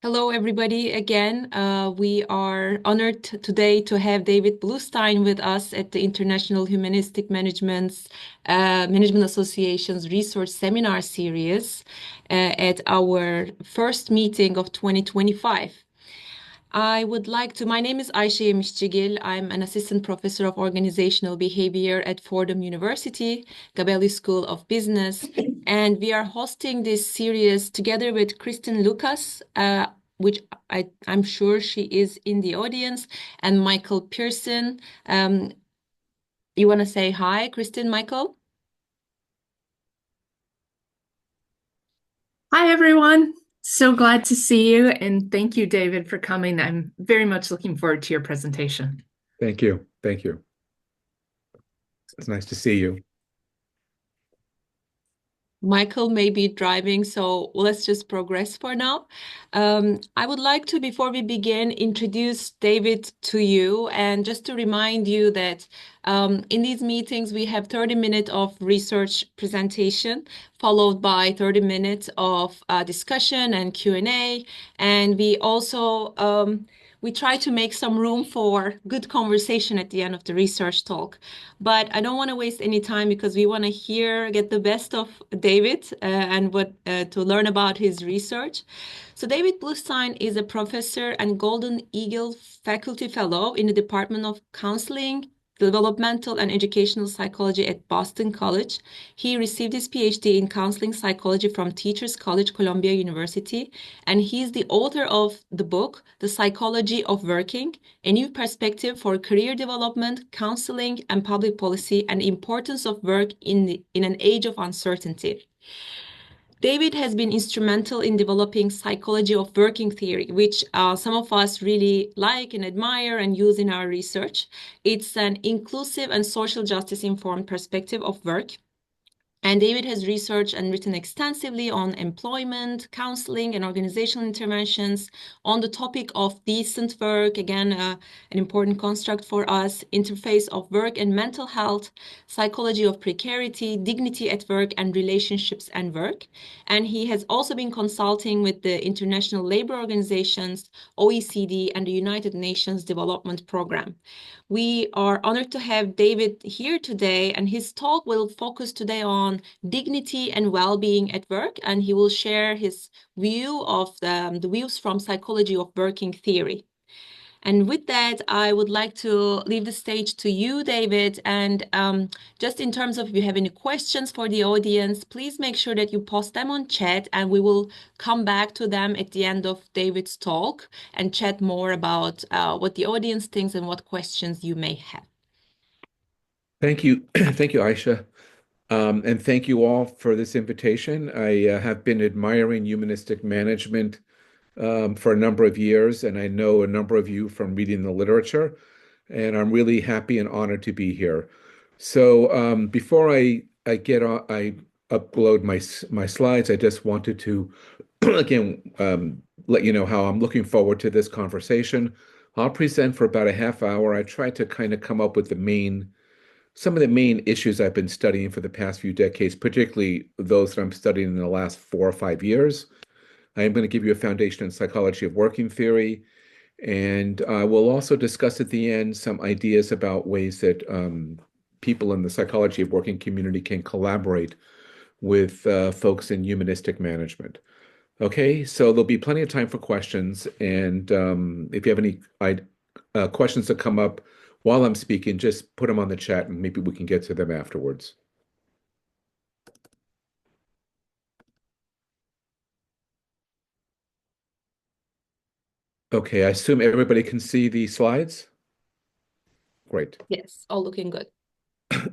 Hello, everybody. Again, we are honored today to have David Blustein with us at the International Humanistic Management Association's Research Seminar Series at our first meeting of 2025. My name is IHMA. I'm an assistant professor of organizational behavior at Fordham University, Gabelli School of Business, and we are hosting this series together with Kristen Lucas, which I'm sure she is in the audience, and Michael Pearson. You want to say hi, Kristen, Michael? Hi, everyone. So glad to see you. And thank you, David, for coming. I'm very much looking forward to your presentation. Thank you. Thank you. It's nice to see you. Michael may be driving, so let's just progress for now. I would like to, before we begin, introduce David to you and just to remind you that in these meetings, we have 30 minutes of research presentation, followed by 30 minutes of discussion and Q&A. And we also we try to make some room for good conversation at the end of the research talk. But I don't want to waste any time because we want to get the best of David and what to learn about his research. So David Blustein is a professor and Golden Eagle Faculty Fellow in the Department of Counseling, Developmental and Educational Psychology at Boston College. He received his PhD in counseling psychology from Teachers College, Columbia University, and he's the author of the book, The Psychology of Working, a new perspective for career development, counseling, and public policy, and importance of work in an age of uncertainty. David has been instrumental in developing psychology of working theory, which some of us really like and admire and use in our research. It's an inclusive and social justice informed perspective of work. And David has researched and written extensively on employment, counseling, and organizational interventions on the topic of decent work, again, an important construct for us, interface of work and mental health, psychology of precarity, dignity at work, and relationships and work. And he has also been consulting with the International Labor Organizations, OECD, and the United Nations Development Program. We are honored to have David here today, and his talk will focus today on dignity and well-being at work, and he will share his view of the views from psychology of working theory. And with that, I would like to leave the stage to you, David. And just in terms of if you have any questions for the audience, please make sure that you post them on chat and we will come back to them at the end of David's talk and chat more about what the audience thinks and what questions you may have. Thank you. Thank you, Aisha. And thank you all for this invitation. I have been admiring humanistic management for a number of years, and I know a number of you from reading the literature, and I'm really happy and honored to be here. So before I get on, I upload my slides, I just wanted to again let you know how I'm looking forward to this conversation. I'll present for about a half hour. I try to kind of come up with some of the main issues I've been studying for the past few decades, particularly those that I'm studying in the last 4 or 5 years. I am going to give you a foundation in psychology of working theory, and we'll also discuss at the end some ideas about ways that people in the psychology of working community can collaborate with folks in humanistic management. Okay, so there'll be plenty of time for questions, and if you have any questions that come up while I'm speaking, just put them on the chat and maybe we can get to them afterwards. Okay, I assume everybody can see the slides? Great. Yes, all looking good.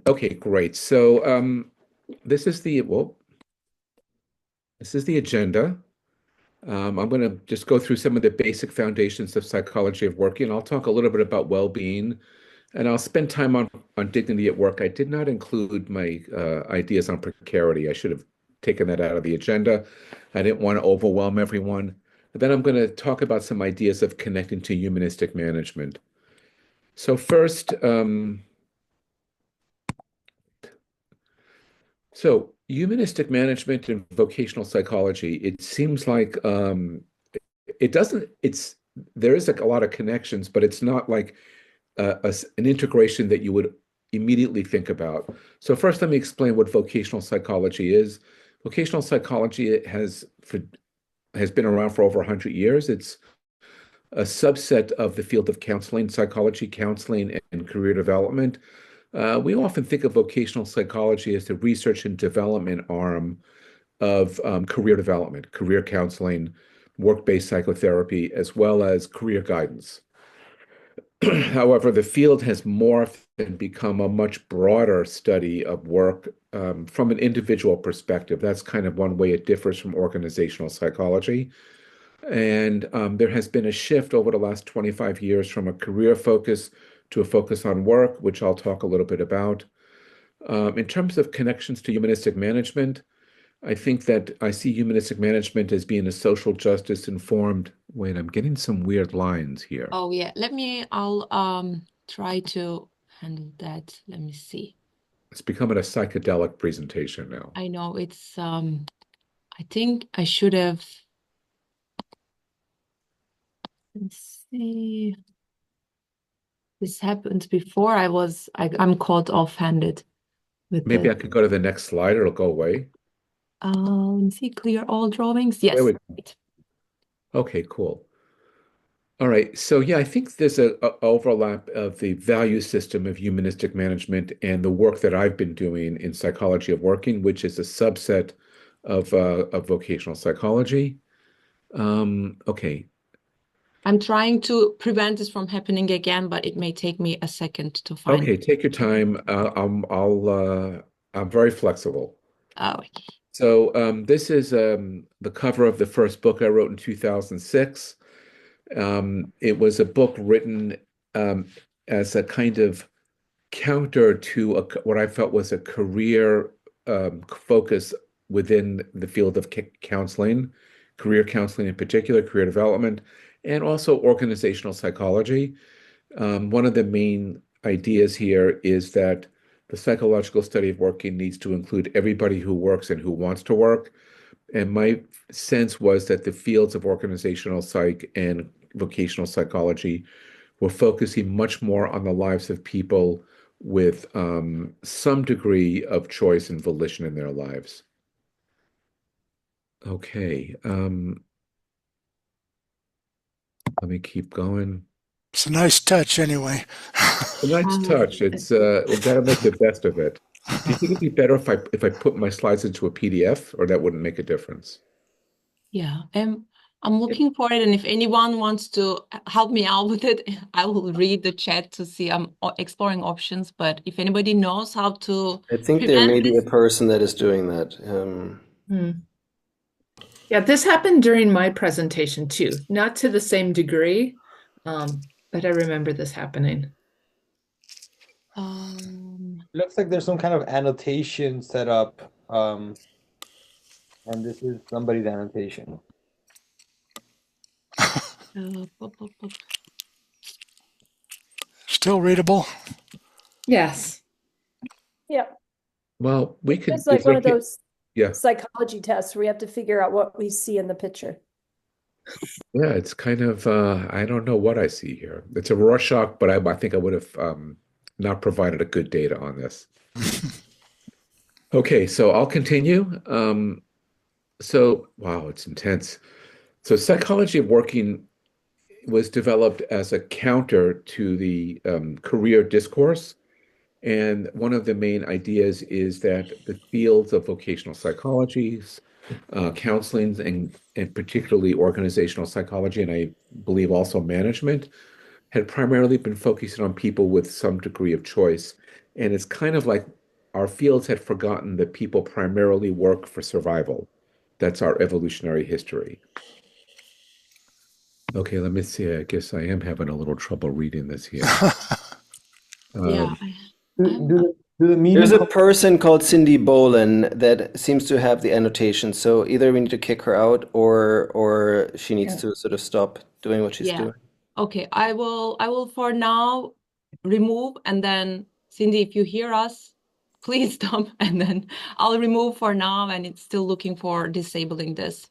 Okay, great. So this is this is the agenda. I'm going to just go through some of the basic foundations of psychology of working. I'll talk a little bit about well-being, and I'll spend time on dignity at work. I did not include my ideas on precarity. I should have taken that out of the agenda. I didn't want to overwhelm everyone. But then I'm going to talk about some ideas of connecting to humanistic management. So first, humanistic management and vocational psychology, it seems like it doesn't, there is like a lot of connections, but it's not like an integration that you would immediately think about. So first, let me explain what vocational psychology is. Vocational psychology has been around for over 100 years. It's a subset of the field of counseling, psychology, counseling, and career development. We often think of vocational psychology as the research and development arm of career development, career counseling, work-based psychotherapy, as well as career guidance. However, the field has morphed and become a much broader study of work from an individual perspective. That's kind of one way it differs from organizational psychology. And there has been a shift over the last 25 years from a career focus to a focus on work, which I'll talk a little bit about. In terms of connections to humanistic management, I think that I see humanistic management as being a social justice informed. Wait, I'm getting some weird lines here. Oh yeah, I'll try to handle that. Let me see. It's becoming a psychedelic presentation now. I know it's I think I should have, let's see. This happened before. I'm caught off-handed with Maybe this. I could go to the next slide, it'll go away. Let me see, clear all drawings. There Yes. we go. Okay, cool. All right. So yeah, I think there's a overlap of the value system of humanistic management and the work that I've been doing in psychology of working, which is a subset of vocational psychology. Okay. I'm trying to prevent this from happening again, but it may take me a second to find. Okay, take your time. I'm very flexible. Oh, So this is the cover of the first book I wrote in 2006. It was a book written as a kind of counter to what I felt was a career focus within the field of counseling, career counseling in particular, career development, and also organizational psychology. One of the main ideas here is that the psychological study of working needs to include everybody who works and who wants to work. And my sense was that the fields of organizational psych and vocational psychology were focusing much more on the lives of people with some degree of choice and volition in their lives. Okay, let me keep going. It's a nice touch anyway. A nice touch. It's we got to make the best of it. Do you think it'd be better if I put my slides into a PDF, or that wouldn't make a difference? yeah. I'm looking for it, and if anyone wants to help me out with it, I will read the chat to see. I'm exploring options, but if anybody knows how to I think there prevent may be this, a person that is doing that. Yeah, this happened during my presentation too, not to the same degree, but I remember this happening. Looks like there's some kind of annotation set up, and this is somebody's annotation. Still readable? Yes. Yeah, Well, we could. it's like one of those Yeah, psychology tests where you have to figure out what we see in the picture. yeah. It's kind of. I don't know what I see here. It's a Rorschach, but I think I would have not provided a good data on this. Okay, so I'll continue. So, wow, it's intense. So, psychology of working was developed as a counter to the career discourse. And one of the main ideas is that the fields of vocational psychologies, counseling, and particularly organizational psychology, and I believe also management, had primarily been focusing on people with some degree of choice. And it's kind of like our fields had forgotten that people primarily work for survival. That's our evolutionary history. Okay, let me see. I guess I am having a little trouble reading this here. yeah, Do the There's medium a person called Cindy Bolin that seems to have the annotation. So either we need to kick her out or she needs to sort of stop doing what she's yeah. doing. Okay, I will for now remove, and then Cindy, if you hear us, please stop, and then I'll remove for now, and it's still looking for disabling this.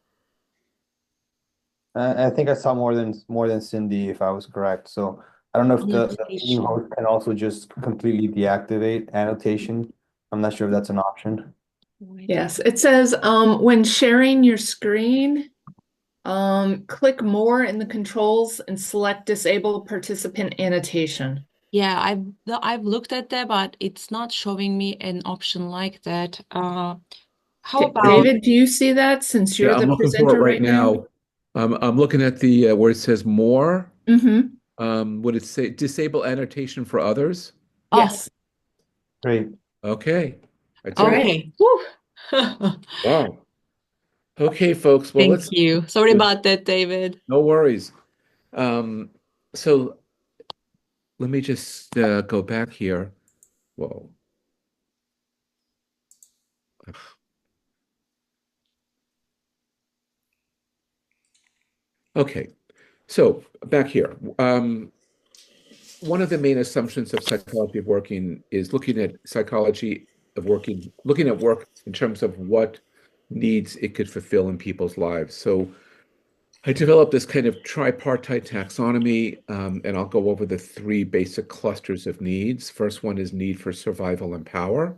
I think I saw more than Cindy, if I was correct. So I don't know if the meeting Annotation. host can also just completely deactivate annotation. I'm not sure if that's an option. Wait. Yes, it says when sharing your screen, click more in the controls and select disable participant annotation. Yeah, I've looked at that, but it's not showing me an option like that. How about David, do you see that since Yeah, you're I'm the looking for it presenter right right now? now. I'm looking at the where it says more. Mm-hmm. Would it say disable annotation for others? oh, Yes. Great. Okay, I All did it. right. okay. Woo. Wow. Okay, folks. Well, Thank let's. you. Sorry about that, David. No worries. Um, so let me just go back here. Whoa. Okay. So back here. One of the main assumptions of psychology of working is looking at psychology of working, looking at work in terms of what needs it could fulfill in people's lives. So I developed this kind of tripartite taxonomy, and I'll go over the three basic clusters of needs. First one is need for survival and power.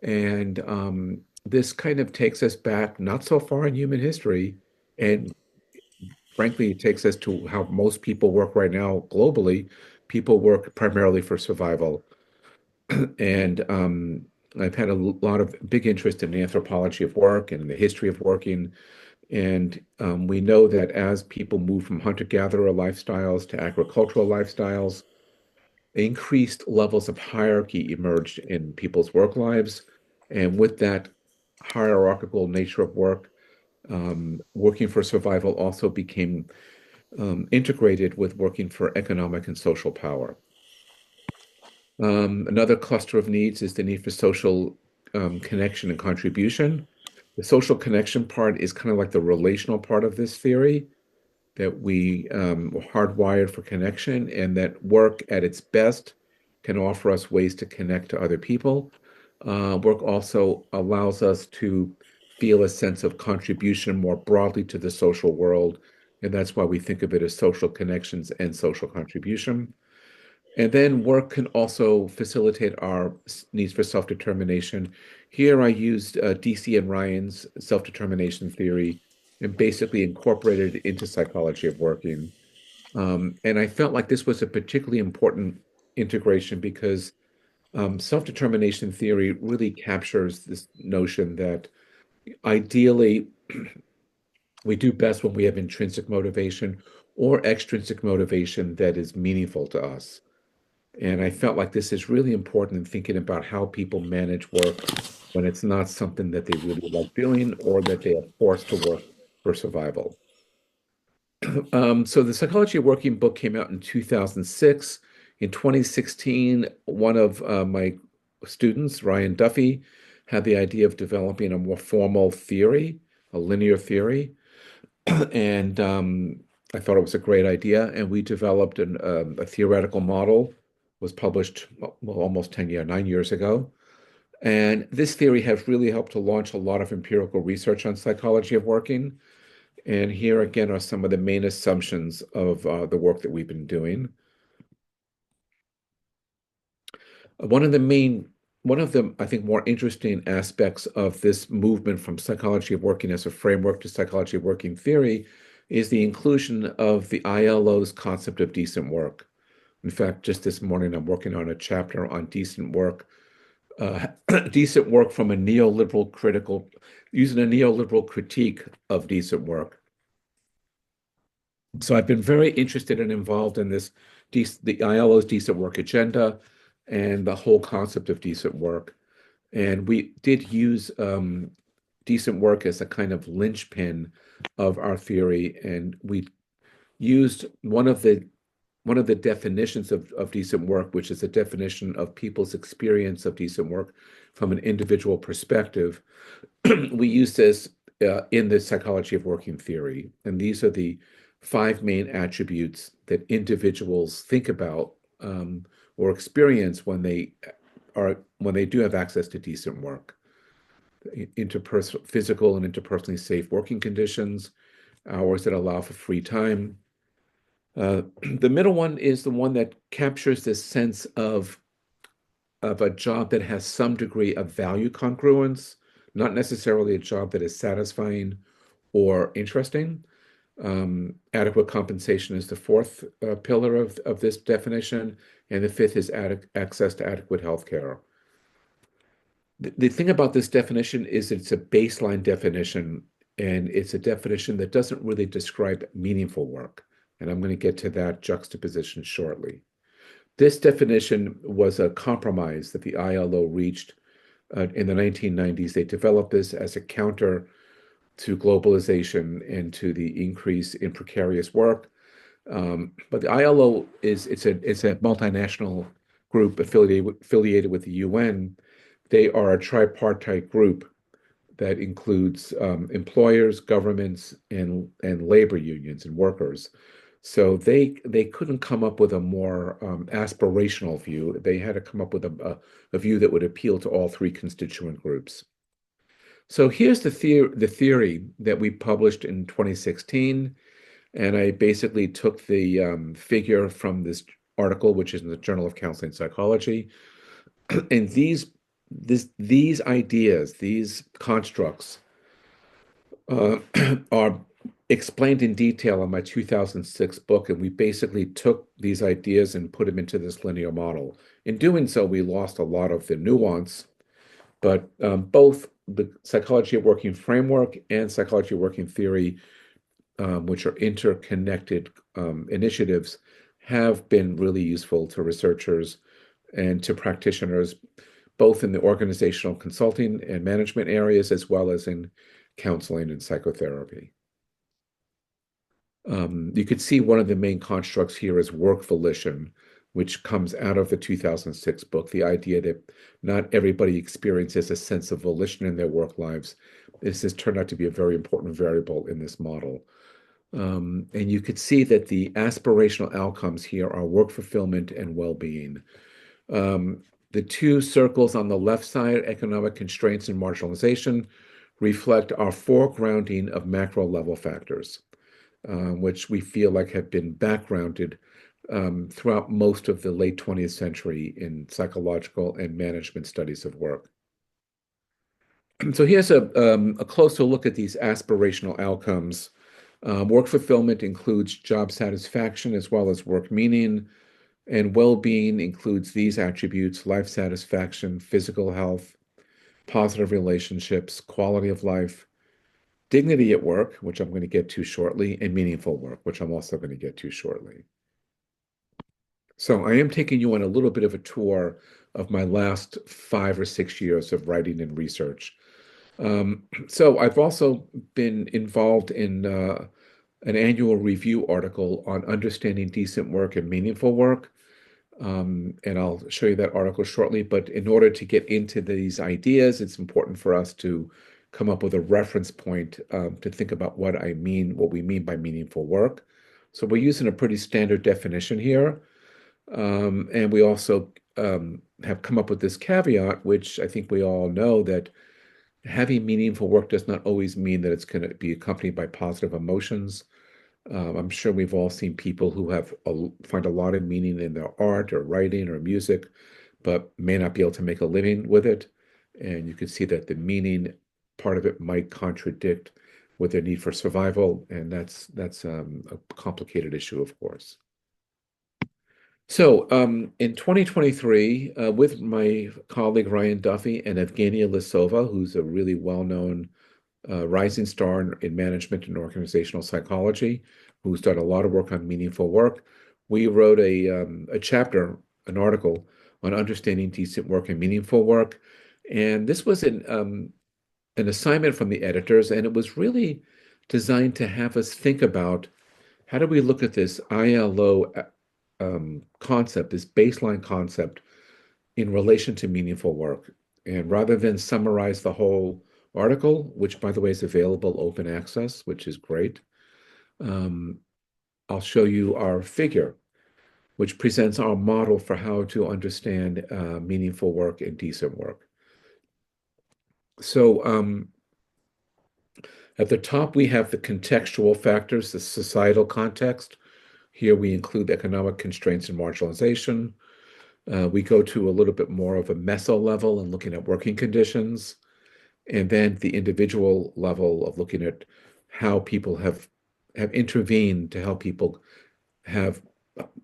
And this kind of takes us back not so far in human history. And frankly, it takes us to how most people work right now globally. People work primarily for survival. And I've had a lot of big interest in the anthropology of work and the history of working. And we know that as people move from hunter-gatherer lifestyles to agricultural lifestyles, increased levels of hierarchy emerged in people's work lives. And with that hierarchical nature of work, working for survival also became integrated with working for economic and social power. Another cluster of needs is the need for social connection and contribution. The social connection part is kind of like the relational part of this theory, that we were hardwired for connection, and that work at its best can offer us ways to connect to other people. Work also allows us to feel a sense of contribution more broadly to the social world, and that's why we think of it as social connections and social contribution. And then work can also facilitate our needs for self-determination. Here I used DC and Ryan's self-determination theory and basically incorporated it into psychology of working. And I felt like this was a particularly important integration because self-determination theory really captures this notion that ideally we do best when we have intrinsic motivation or extrinsic motivation that is meaningful to us. And I felt like this is really important in thinking about how people manage work when it's not something that they really like doing or that they are forced to work for survival. So the Psychology of Working book came out in 2006. In 2016, one of my students, Ryan Duffy, had the idea of developing a more formal theory, a linear theory. And I thought it was a great idea. And we developed a theoretical model, was published well, almost 10 years, 9 years ago. And this theory has really helped to launch a lot of empirical research on psychology of working. And here again are some of the main assumptions of the work that we've been doing. One of the, I think, more interesting aspects of this movement from psychology of working as a framework to psychology of working theory is the inclusion of the ILO's concept of decent work. In fact, just this morning, I'm working on a chapter on decent work, decent work from a neoliberal critical, using a neoliberal critique of decent work. So I've been very interested and involved in this, the ILO's decent work agenda and the whole concept of decent work. And we did use decent work as a kind of linchpin of our theory. And we used one of the definitions of decent work, which is a definition of people's experience of decent work from an individual perspective. We use this in the psychology of working theory. And these are the five main attributes that individuals think about or experience when they do have access to decent work. Interpersonal, physical and interpersonally safe working conditions, hours that allow for free time. The middle one is the one that captures this sense of a job that has some degree of value congruence, not necessarily a job that is satisfying or interesting. Adequate compensation is the fourth pillar of this definition, and the fifth is access to adequate health care. The thing about this definition is it's a baseline definition, and it's a definition that doesn't really describe meaningful work. And I'm going to get to that juxtaposition shortly. This definition was a compromise that the ILO reached in the 1990s. They developed this as a counter to globalization and to the increase in precarious work. But the ILO it's a multinational group affiliated with the UN. They are a tripartite group that includes employers, governments, and labor unions and workers. So they couldn't come up with a more aspirational view. They had to come up with a view that would appeal to all three constituent groups. So here's the theory that we published in 2016, and I basically took the figure from this article, which is in the Journal of Counseling Psychology, and these ideas, these constructs, are explained in detail in my 2006 book, and we basically took these ideas and put them into this linear model. In doing so, we lost a lot of the nuance, but both the psychology of working framework and psychology of working theory, which are interconnected initiatives, have been really useful to researchers and to practitioners, both in the organizational consulting and management areas, as well as in counseling and psychotherapy. You could see one of the main constructs here is work volition, which comes out of the 2006 book, the idea that not everybody experiences a sense of volition in their work lives. This has turned out to be a very important variable in this model. And you could see that the aspirational outcomes here are work fulfillment and well-being. The two circles on the left side, economic constraints and marginalization, reflect our foregrounding of macro level factors, which we feel like have been backgrounded throughout most of the late 20th century in psychological and management studies of work. So here's a closer look at these aspirational outcomes. Work fulfillment includes job satisfaction as well as work meaning, and well-being includes these attributes: life satisfaction, physical health, positive relationships, quality of life, dignity at work, which I'm going to get to shortly, and meaningful work, which I'm also going to get to shortly. So I am taking you on a little bit of a tour of my last 5 or 6 years of writing and research. So I've also been involved in an annual review article on understanding decent work and meaningful work. And I'll show you that article shortly. But in order to get into these ideas, it's important for us to come up with a reference point to think about what we mean by meaningful work. So we're using a pretty standard definition here. And we also have come up with this caveat, which I think we all know, that having meaningful work does not always mean that it's going to be accompanied by positive emotions. I'm sure we've all seen people who find a lot of meaning in their art or writing or music, but may not be able to make a living with it. And you can see that the meaning part of it might contradict with their need for survival, and that's a complicated issue, of course. So in 2023, with my colleague Ryan Duffy and Evgenia Lisova, who's a really well-known rising star in management and organizational psychology, who's done a lot of work on meaningful work, we wrote a chapter, an article on understanding decent work and meaningful work. And this was an assignment from the editors, and it was really designed to have us think about how do we look at this ILO concept, this baseline concept, in relation to meaningful work. And rather than summarize the whole article, which, by the way, is available open access, which is great, I'll show you our figure, which presents our model for how to understand meaningful work and decent work. So At the top, we have the contextual factors, the societal context. Here we include economic constraints and marginalization. We go to a little bit more of a meso level and looking at working conditions, and then the individual level of looking at how people have intervened to help people have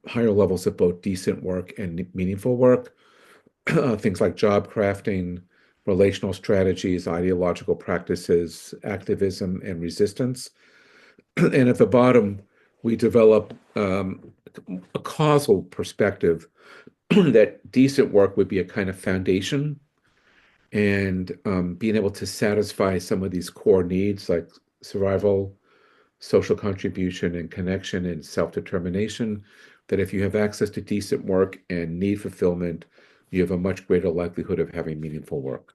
higher levels of both decent work and meaningful work. Things like job crafting, relational strategies, ideological practices, activism, and resistance. And at the bottom, we develop a causal perspective that decent work would be a kind of foundation, and being able to satisfy some of these core needs like survival, social contribution, and connection and self-determination, that if you have access to decent work and need fulfillment, you have a much greater likelihood of having meaningful work.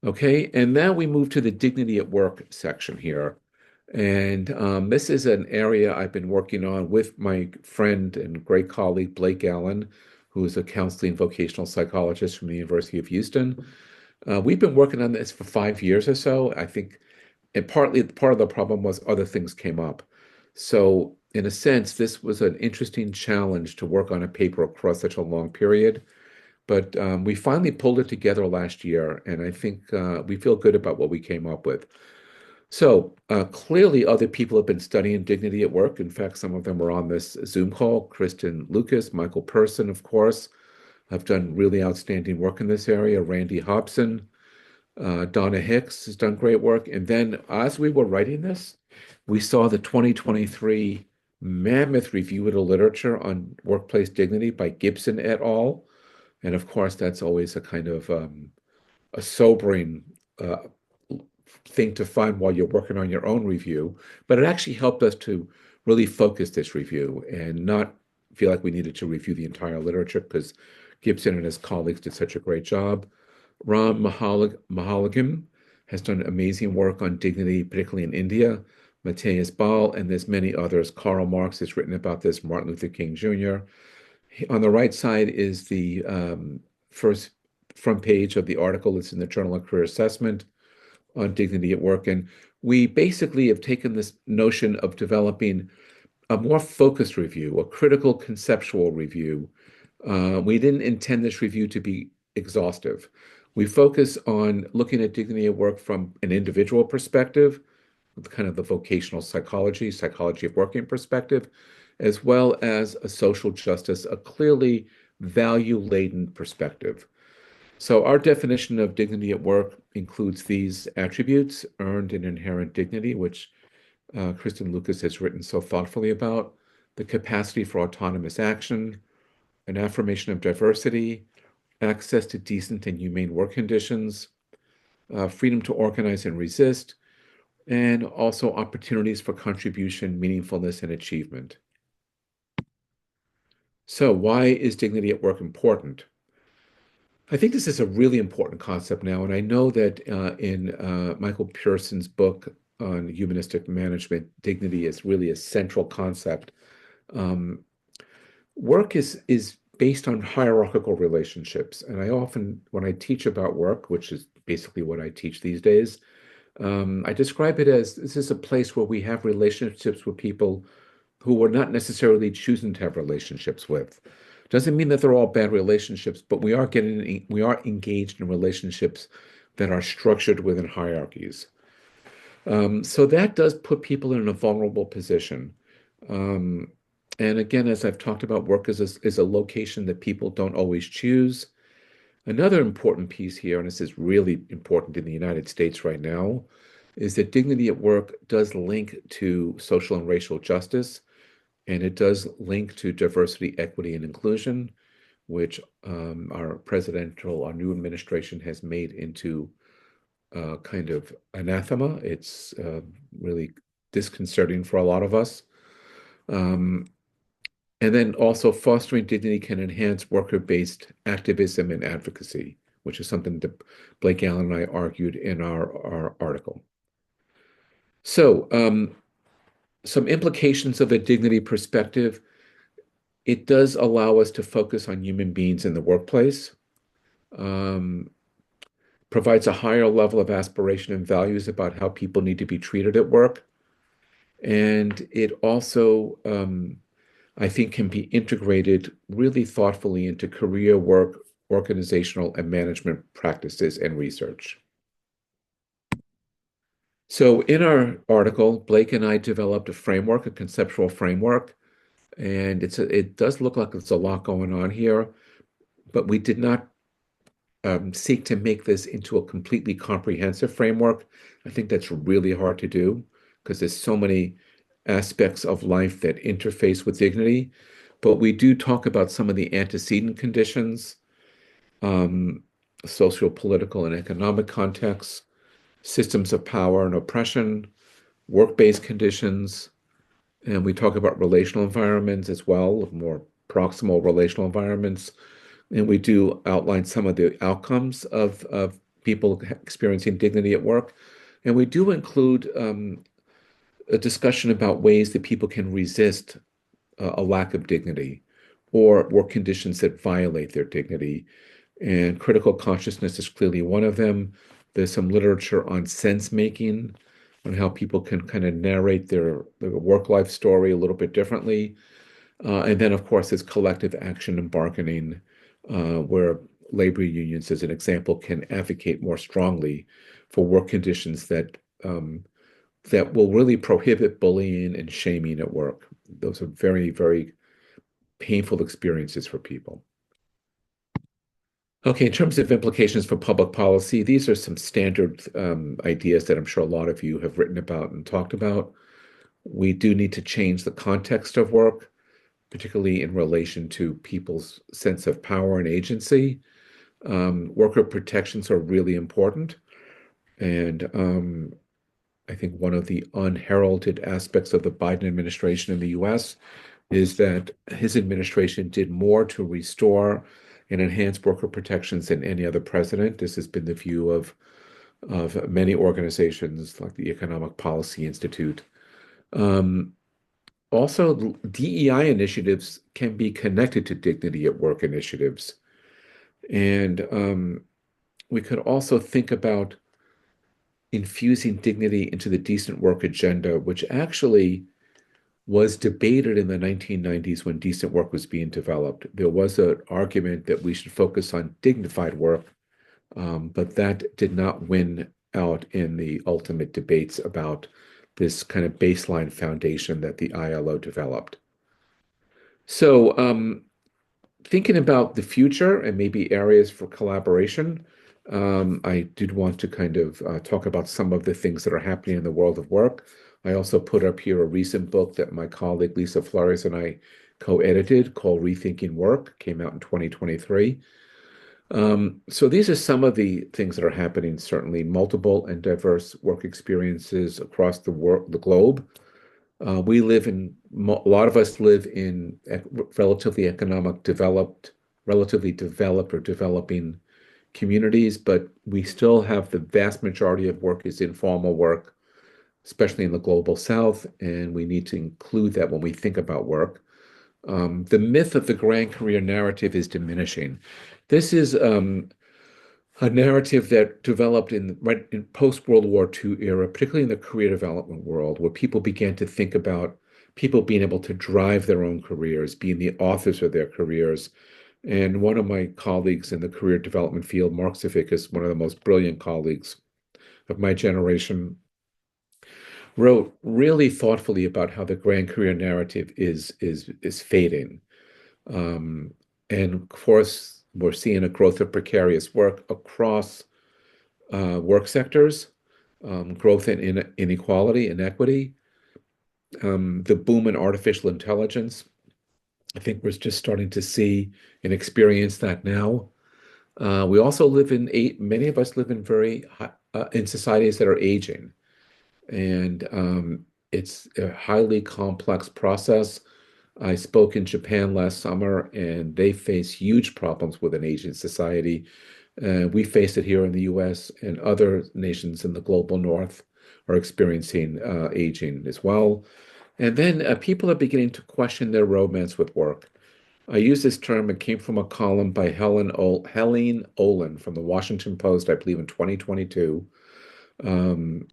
Okay, and now we move to the dignity at work section here. And this is an area I've been working on with my friend and great colleague, Blake Allen, who is a counseling vocational psychologist from the University of Houston. We've been working on this for 5 years or so. I think, and partly part of the problem was other things came up. So, in a sense, this was an interesting challenge to work on a paper across such a long period. But we finally pulled it together last year, and I think we feel good about what we came up with. So clearly, other people have been studying dignity at work. In fact, some of them are on this Zoom call. Kristen Lucas, Michael Person, of course, have done really outstanding work in this area. Randy Hobson, Donna Hicks has done great work. And then as we were writing this, we saw the 2023 mammoth review of the literature on workplace dignity by Gibson et al. And of course, that's always a kind of a sobering uh, thing to find while you're working on your own review. But it actually helped us to really focus this review and not feel like we needed to review the entire literature because Gibson and his colleagues did such a great job. Ram Mahalagam has done amazing work on dignity, particularly in India. Matthias Ball, and there's many others. Karl Marx has written about this, Martin Luther King Jr. On the right side is the first front page of the article. It's in the Journal of Career Assessment on dignity at work. And we basically have taken this notion of developing a more focused review, a critical conceptual review. We didn't intend this review to be exhaustive. We focus on looking at dignity at work from an individual perspective, kind of the vocational psychology, psychology of working perspective, as well as a social justice, a clearly value-laden perspective. So our definition of dignity at work includes these attributes: earned and inherent dignity, which Kristen Lucas has written so thoughtfully about, the capacity for autonomous action, an affirmation of diversity, access to decent and humane work conditions, freedom to organize and resist, and also opportunities for contribution, meaningfulness, and achievement. So why is dignity at work important? I think this is a really important concept now, and I know that in Michael Pearson's book on humanistic management, dignity is really a central concept. Work is based on hierarchical relationships, and I often, when I teach about work, which is basically what I teach these days, I describe it as this is a place where we have relationships with people who we're not necessarily choosing to have relationships with. Doesn't mean that they're all bad relationships, but we are engaged in relationships that are structured within hierarchies. So that does put people in a vulnerable position. And again, as I've talked about, work is a location that people don't always choose. Another important piece here, and this is really important in the United States right now, is that dignity at work does link to social and racial justice, and it does link to diversity, equity, and inclusion, which our new administration has made into kind of anathema. It's really disconcerting for a lot of us. And then also fostering dignity can enhance worker-based activism and advocacy, which is something that Blake Allen and I argued in our article. So some implications of a dignity perspective: it does allow us to focus on human beings in the workplace. provides a higher level of aspiration and values about how people need to be treated at work. And it also, I think, can be integrated really thoughtfully into career work, organizational, and management practices and research. So in our article, Blake and I developed a framework, a conceptual framework, and it does look like there's a lot going on here, but we did not seek to make this into a completely comprehensive framework. I think that's really hard to do because there's so many aspects of life that interface with dignity. But we do talk about some of the antecedent conditions, um, social, political, and economic contexts, systems of power and oppression, work-based conditions, and we talk about relational environments as well, more proximal relational environments. And we do outline some of the outcomes of people experiencing dignity at work. And we do include a discussion about ways that people can resist a lack of dignity or work conditions that violate their dignity. And critical consciousness is clearly one of them. There's some literature on sense making, on how people can kind of narrate their work-life story a little bit differently. And then, of course, there's collective action and bargaining, where labor unions, as an example, can advocate more strongly for work conditions that will really prohibit bullying and shaming at work. Those are very, very painful experiences for people. Okay, in terms of implications for public policy, these are some standard ideas that I'm sure a lot of you have written about and talked about. We do need to change the context of work, particularly in relation to people's sense of power and agency. Worker protections are really important. And I think one of the unheralded aspects of the Biden administration in the US is that his administration did more to restore and enhance worker protections than any other president. This has been the view of many organizations like the Economic Policy Institute. Also, DEI initiatives can be connected to dignity at work initiatives. And we could also think about infusing dignity into the decent work agenda, which actually was debated in the 1990s when decent work was being developed. There was an argument that we should focus on dignified work, but that did not win out in the ultimate debates about this kind of baseline foundation that the ILO developed. So, thinking about the future and maybe areas for collaboration, I did want to kind of talk about some of the things that are happening in the world of work. I also put up here a recent book that my colleague Lisa Flores and I co-edited called Rethinking Work, came out in 2023. So these are some of the things that are happening, certainly multiple and diverse work experiences across the globe. We live in, a lot of us live in relatively developed or developing communities, but we still have the vast majority of work is informal work, especially in the global south, and we need to include that when we think about work. The myth of the grand career narrative is diminishing. This is a narrative that developed right in post-World War II era, particularly in the career development world, where people began to think about people being able to drive their own careers, being the authors of their careers. And one of my colleagues in the career development field, Mark Zafikas, one of the most brilliant colleagues of my generation, wrote really thoughtfully about how the grand career narrative is fading. And of course, we're seeing a growth of precarious work across work sectors, growth in inequality, inequity, the boom in artificial intelligence. I think we're just starting to see and experience that now. We also many of us live in in societies that are aging, and it's a highly complex process. I spoke in Japan last summer, and they face huge problems with an aging society. We face it here in the US, and other nations in the global north are experiencing aging as well. And then people are beginning to question their romance with work. I use this term. It came from a column by Helene Olin from the Washington Post, I believe in 2022. Um,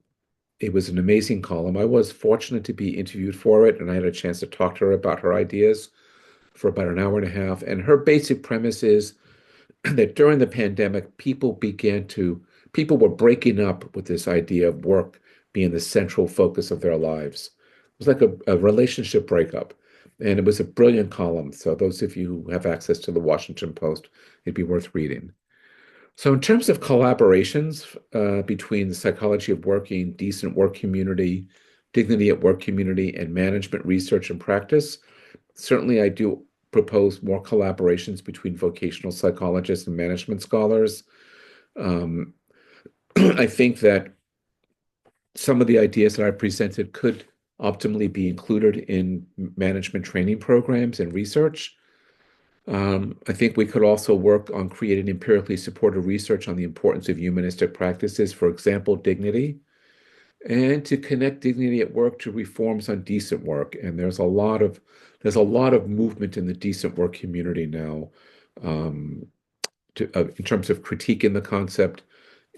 it was an amazing column. I was fortunate to be interviewed for it, and I had a chance to talk to her about her ideas for about an hour and a half. And her basic premise is that during the pandemic, people were breaking up with this idea of work being the central focus of their lives. It was like a relationship breakup. And it was a brilliant column. So those of you who have access to the Washington Post, it'd be worth reading. So in terms of collaborations between the psychology of working, decent work community, dignity at work community, and management research and practice, certainly I do propose more collaborations between vocational psychologists and management scholars. Um, I think that some of the ideas that I presented could optimally be included in management training programs and research. I think we could also work on creating empirically supported research on the importance of humanistic practices, for example, dignity, and to connect dignity at work to reforms on decent work. And there's a lot of movement in the decent work community now, um, in terms of critiquing the concept.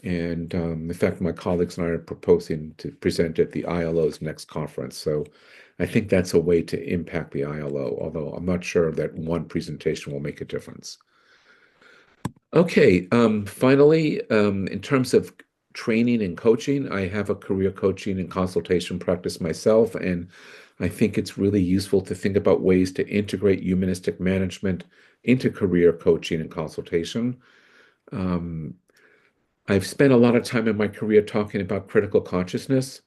And in fact, my colleagues and I are proposing to present at the ILO's next conference. So I think that's a way to impact the ILO, although I'm not sure that one presentation will make a difference. Okay, finally, in terms of training and coaching, I have a career coaching and consultation practice myself, and I think it's really useful to think about ways to integrate humanistic management into career coaching and consultation. Um, I've spent a lot of time in my career talking about critical consciousness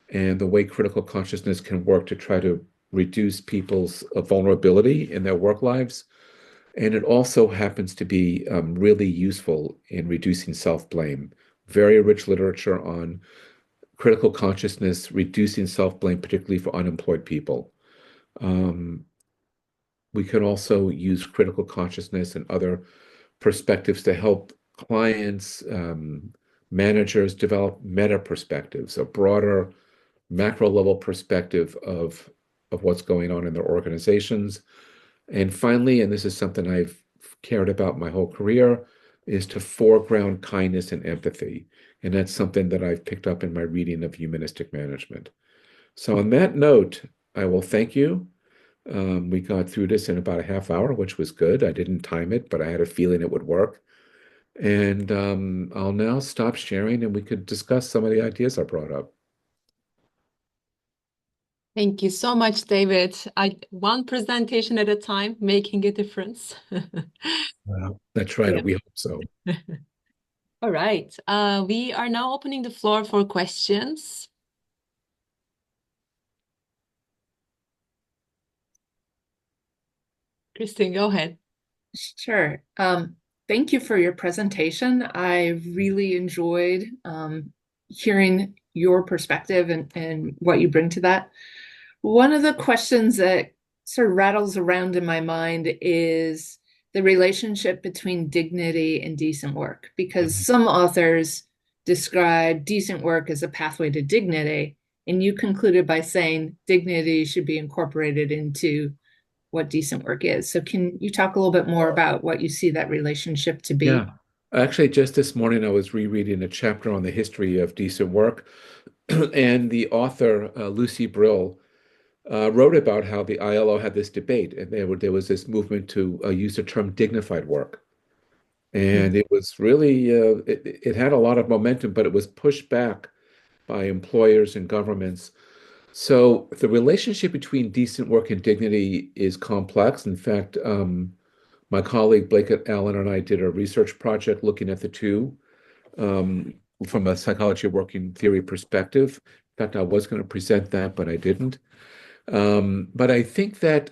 and the way critical consciousness can work to try to reduce people's vulnerability in their work lives. And it also happens to be really useful in reducing self-blame. Very rich literature on critical consciousness, reducing self-blame, particularly for unemployed people. Um, we can also use critical consciousness and other perspectives to help clients, managers develop meta perspectives, a broader macro level perspective of what's going on in their organizations. And finally, and this is something I've cared about my whole career, is to foreground kindness and empathy. And that's something that I've picked up in my reading of humanistic management. So on that note, I will thank you. We got through this in about a half hour, which was good. I didn't time it, but I had a feeling it would work. And I'll now stop sharing and we could discuss some of the ideas I brought up. Thank you so much, David. One presentation at a time, making a difference. Well, that's right. Yeah. We hope so. All right. We are now opening the floor for questions. Christine, go ahead. Sure. Thank you for your presentation. I really enjoyed hearing your perspective and what you bring to that. One of the questions that sort of rattles around in my mind is the relationship between dignity and decent work, because some authors describe decent work as a pathway to dignity, and you concluded by saying dignity should be incorporated into what decent work is. So can you talk a little bit more about what you see that relationship to be? Yeah. Actually, just this morning, I was rereading a chapter on the history of decent work, and the author, Lucy Brill, wrote about how the ILO had this debate, and there was this movement to use the term dignified work. And it was really, it had a lot of momentum, but it was pushed back by employers and governments. So the relationship between decent work and dignity is complex. In fact, my colleague Blake Allen and I did a research project looking at the two um, from a psychology of working theory perspective. In fact, I was going to present that, but I didn't. But I think that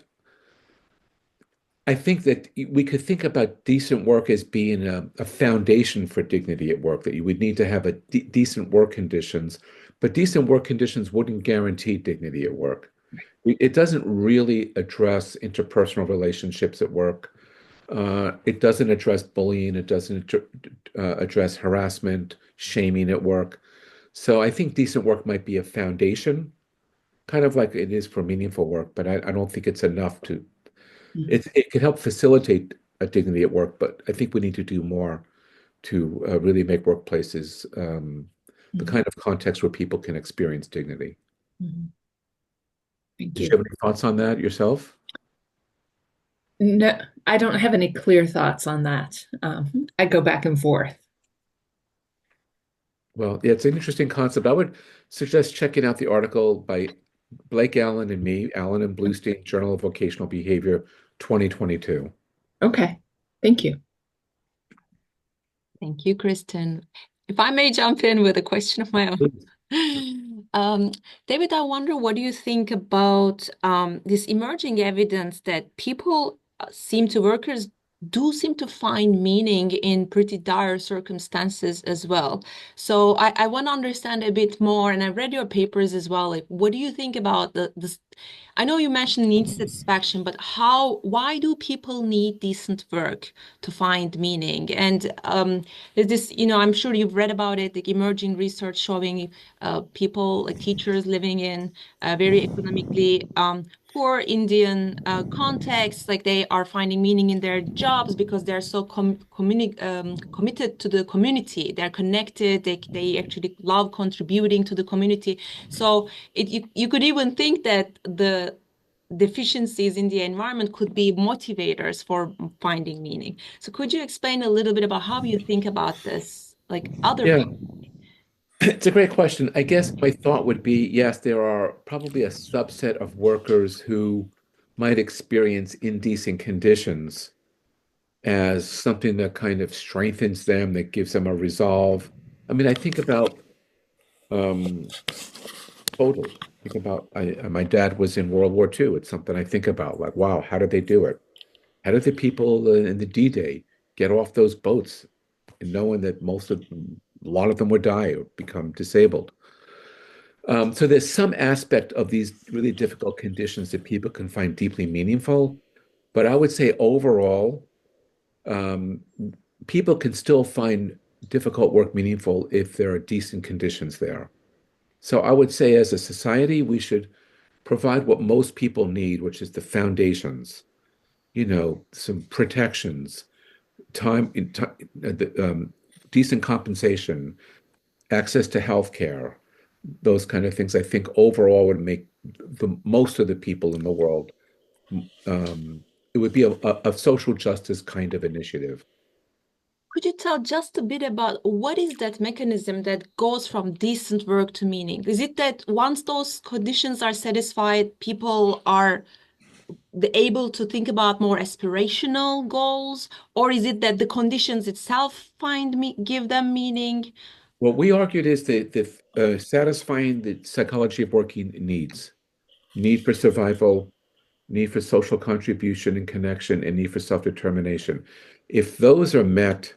we could think about decent work as being a foundation for dignity at work, that you would need to have decent work conditions, but decent work conditions wouldn't guarantee dignity at work. It doesn't really address interpersonal relationships at work. It doesn't address bullying. It doesn't address harassment, shaming at work. So I think decent work might be a foundation, kind of like it is for meaningful work, but I don't think it's enough Mhm. It can help facilitate a dignity at work, but I think we need to do more to really make workplaces the Mhm. kind of context where people can experience dignity. Mhm. Thank Did you you. have any thoughts on that yourself? No, I don't have any clear thoughts on that. I go back and forth. Well, yeah, it's an interesting concept. I would suggest checking out the article by Blake Allen and me, Allen and Blustein, Journal of Vocational Behavior, 2022. Okay. Thank you. Thank you, Kristen. If I may jump in with a question of my own. Please. Um, David, I wonder what do you think about this emerging evidence that people workers do seem to find meaning in pretty dire circumstances as well. So I want to understand a bit more, and I read your papers as well. Like, what do you think about this? I know you mentioned need satisfaction, but why do people need decent work to find meaning? And there's this, I'm sure you've read about it, the emerging research showing people, like teachers living in very economically poor Indian contexts, like they are finding meaning in their jobs because they're so committed to the community. They're connected. They actually love contributing to the community. So you could even think that the deficiencies in the environment could be motivators for finding meaning. So could you explain a little bit about how you think about this, like other Yeah, people? it's a great question. I guess my thought would be, yes, there are probably a subset of workers who might experience indecent conditions as something that kind of strengthens them, that gives them a resolve. I mean, I think about um, soldiers. Think about my dad was in World War II. It's something I think about, like, wow, how did they do it? How did the people in the D-Day get off those boats and knowing that a lot of them would die or become disabled? So there's some aspect of these really difficult conditions that people can find deeply meaningful. But I would say overall, um, people can still find difficult work meaningful if there are decent conditions there. So I would say as a society, we should provide what most people need, which is the foundations, some protections, decent compensation, access to health care, those kind of things. I think overall would make the most of the people in the world. It would be a social justice kind of initiative. Could you tell just a bit about what is that mechanism that goes from decent work to meaning? Is it that once those conditions are satisfied, people are able to think about more aspirational goals, or is it that the conditions itself give them meaning? What we argued is that satisfying the psychology of working needs, need for survival, need for social contribution and connection, and need for self-determination. If those are met,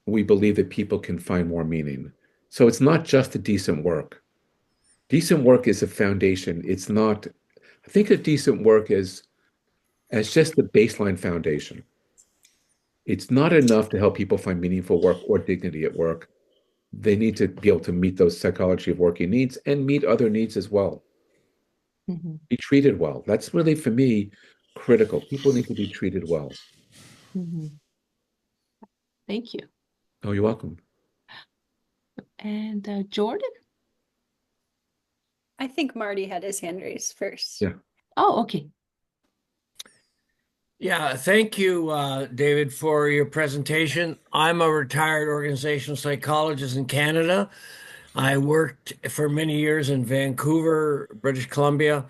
we believe that people can find more meaning. So it's not just the decent work. Decent work is a foundation. It's not, I think of decent work as just the baseline foundation. It's not enough to help people find meaningful work or dignity at work. They need to be able to meet those psychology of working needs and meet other needs as well. Mhm, Be treated well. That's really, for me, critical. People need to be treated well. mhm. Thank you. Oh, you're welcome. And Jordan? I think Marty had his hand raised first. Yeah. Oh, okay. Yeah, thank you, David, for your presentation. I'm a retired organizational psychologist in Canada. I worked for many years in Vancouver, British Columbia,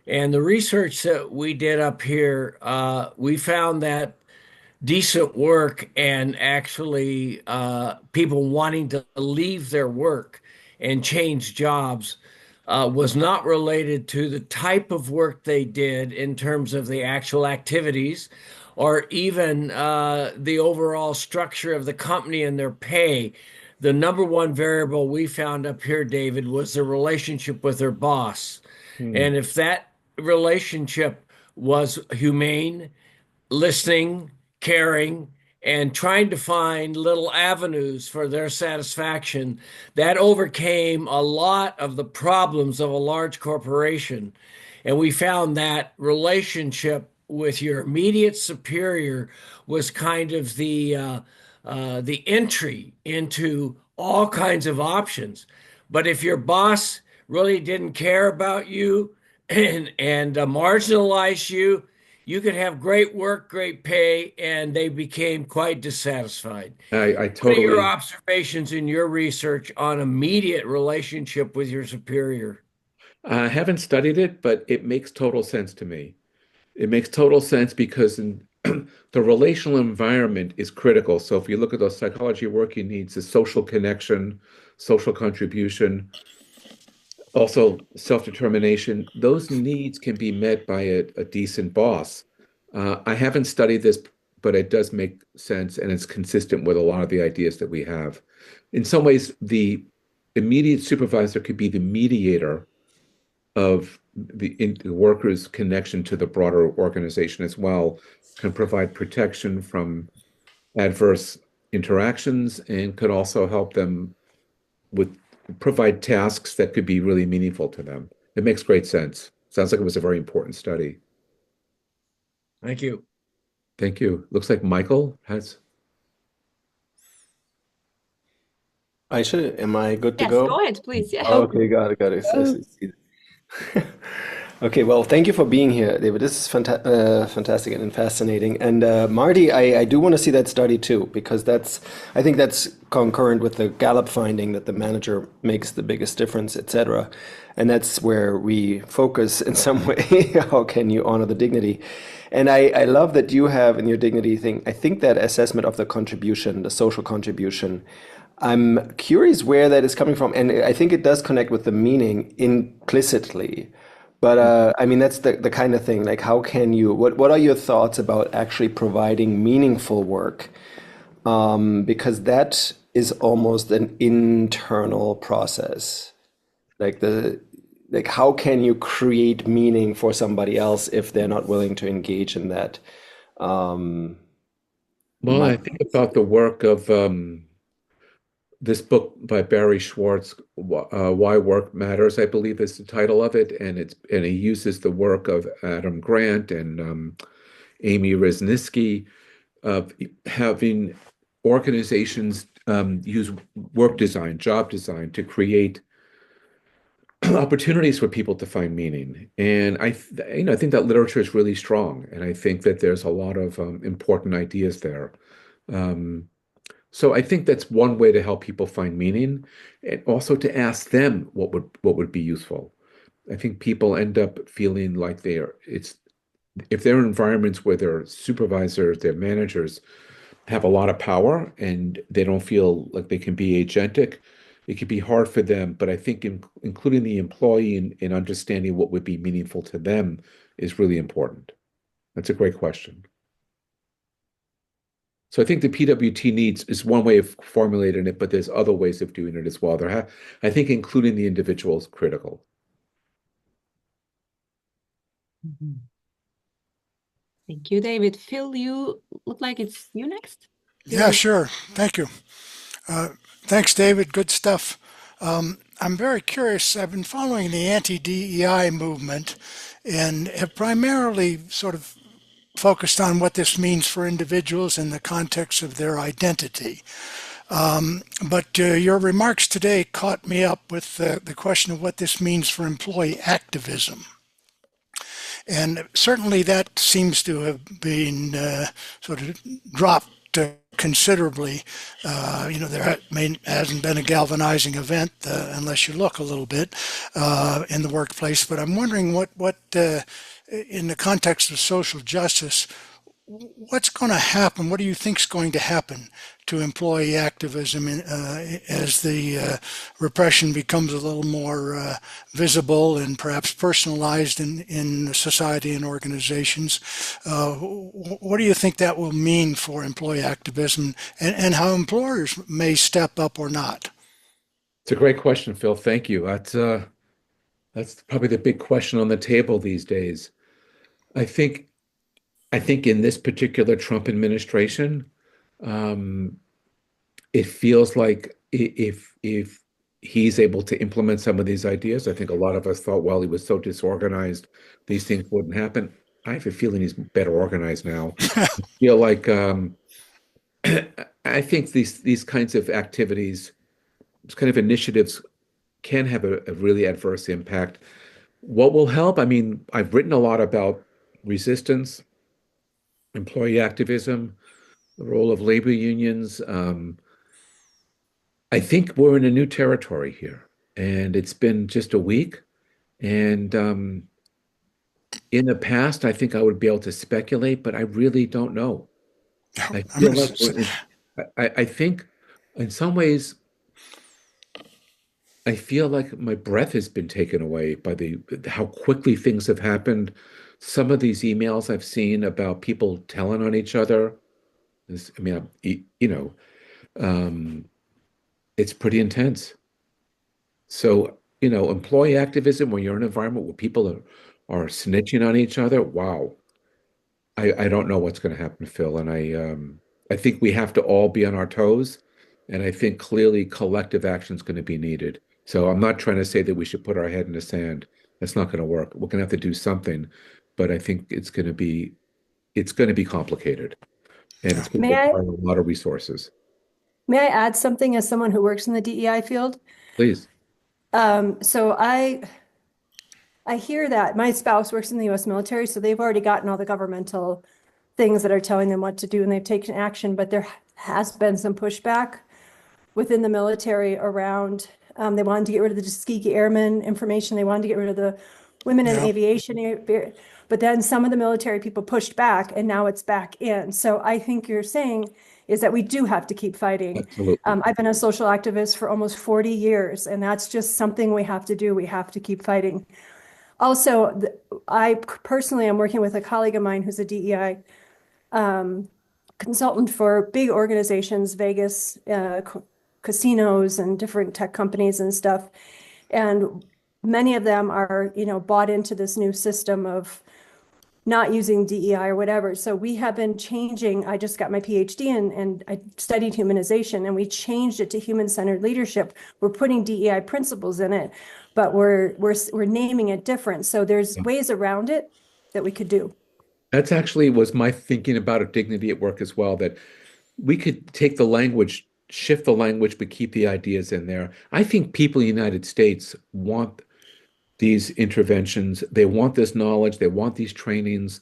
and the research that we did up here, we found that decent work and actually people wanting to leave their work and change jobs was not related to the type of work they did in terms of the actual activities or even the overall structure of the company and their pay. The number one variable we found up here, David, was the relationship with their boss. Hmm. And if that relationship was humane, listening, caring, and trying to find little avenues for their satisfaction, that overcame a lot of the problems of a large corporation. And we found that relationship with your immediate superior was kind of the entry into all kinds of options. But if your boss really didn't care about you and marginalized you, you could have great work, great pay, and they became quite dissatisfied. I What are your totally, observations in your research on immediate relationship with your superior? I haven't studied it, but it makes total sense to me. It makes total sense because the relational environment is critical. So if you look at the psychology working needs, the social connection, social contribution, also self-determination, those needs can be met by a decent boss. I haven't studied this, but it does make sense and it's consistent with a lot of the ideas that we have. In some ways, the immediate supervisor could be the mediator of the workers' connection to the broader organization as well, can provide protection from adverse interactions and could also help them with provide tasks that could be really meaningful to them. It makes great sense. Sounds like it was a very important study. Thank you. Thank you. Looks like Michael has. Aisha, am I good to Yes, go? go ahead, please. Yeah. Okay, got it, got it. Oh, Okay, well, thank you for being here, David. This is fantastic and fascinating. And Marty, I do want to see that study too, because I think that's concurrent with the Gallup finding that the manager makes the biggest difference, etc. And that's where we focus in some way. How can you honor the dignity? And I love that you have in your dignity thing, I think that assessment of the contribution, the social contribution. I'm curious where that is coming from. And I think it does connect with the meaning implicitly. But I mean, that's the kind of thing. Like, how can you? What are your thoughts about actually providing meaningful work? Because that is almost an internal process. Like how can you create meaning for somebody else if they're not willing to engage in that? Um, Well, my I think about the work of this book by Barry Schwartz, "Why Work Matters," I believe is the title of it, and he uses the work of Adam Grant and Amy Resniski of having organizations use work design, job design to create opportunities for people to find meaning. And I think that literature is really strong, and I think that there's a lot of important ideas there. Um, so I think that's one way to help people find meaning, and also to ask them what would be useful. I think people end up feeling like it's if they're in environments where their supervisors, their managers have a lot of power and they don't feel like they can be agentic, it can be hard for them. But I think including the employee in understanding what would be meaningful to them is really important. That's a great question. So I think the PWT needs is one way of formulating it, but there's other ways of doing it as well. I think including the individual is critical. Mhm. Thank you, David. Phil, you look like it's you next. Yeah, sure. Thank you. Thanks, David. Good stuff. I'm very curious. I've been following the anti-DEI movement and have primarily sort of focused on what this means for individuals in the context of their identity. But your remarks today caught me up with the question of what this means for employee activism. And certainly that seems to have been sort of dropped considerably. Hasn't been a galvanizing event unless you look a little bit in the workplace. But I'm wondering what in the context of social justice, what's going to happen? What do you think is going to happen to employee activism as the repression becomes a little more visible and perhaps personalized in society and organizations? What do you think that will mean for employee activism and how employers may step up or not? It's a great question, Phil. Thank you. That's probably the big question on the table these days. I think I think in this particular Trump administration, um, it feels like if he's able to implement some of these ideas, I think a lot of us thought, well, he was so disorganized, these things wouldn't happen. I have a feeling he's better organized now. I feel like I think these kinds of activities, these kind of initiatives can have a really adverse impact. What will help? I mean, I've written a lot about resistance, employee activism, the role of labor unions. I think we're in a new territory here, and it's been just a week. And in the past, I think I would be able to speculate, but I really don't know. Yeah, I I mean, feel like I think in some ways, I feel like my breath has been taken away by the how quickly things have happened. Some of these emails I've seen about people telling on each other, I mean, um, it's pretty intense. So, employee activism, when you're in an environment where people are snitching on each other, wow. I don't know what's going to happen, Phil. And I think we have to all be on our toes. And I think clearly collective action is going to be needed. So I'm not trying to say that we should put our head in the sand. That's not going to work. We're going to have to do something, but I think it's going to be complicated and yeah. it's going to May I require a lot of resources. may I add something as someone who works in the DEI field? Please. So I hear that my spouse works in the US military, so they've already gotten all the governmental things that are telling them what to do and they've taken action, but there has been some pushback within the military around they wanted to get rid of the Tuskegee Airmen information, they wanted to get rid of the women in Yeah. aviation, but then some of the military people pushed back and now it's back in. So I think you're saying is that we do have to keep fighting. Absolutely. I've been a social activist for almost 40 years, and that's just something we have to do. We have to keep fighting. Also, I personally am working with a colleague of mine who's a DEI consultant for big organizations, Vegas, casinos and different tech companies and stuff. And many of them are, bought into this new system of not using DEI or whatever. So we have been changing. I just got my PhD and I studied humanization, and we changed it to human-centered leadership. We're putting DEI principles in it, but we're naming it different. So there's ways around it that we could do. That's actually was my thinking about a dignity at work as well, that we could take the language, shift the language, but keep the ideas in there. I think people in the United States want these interventions. They want this knowledge. They want these trainings.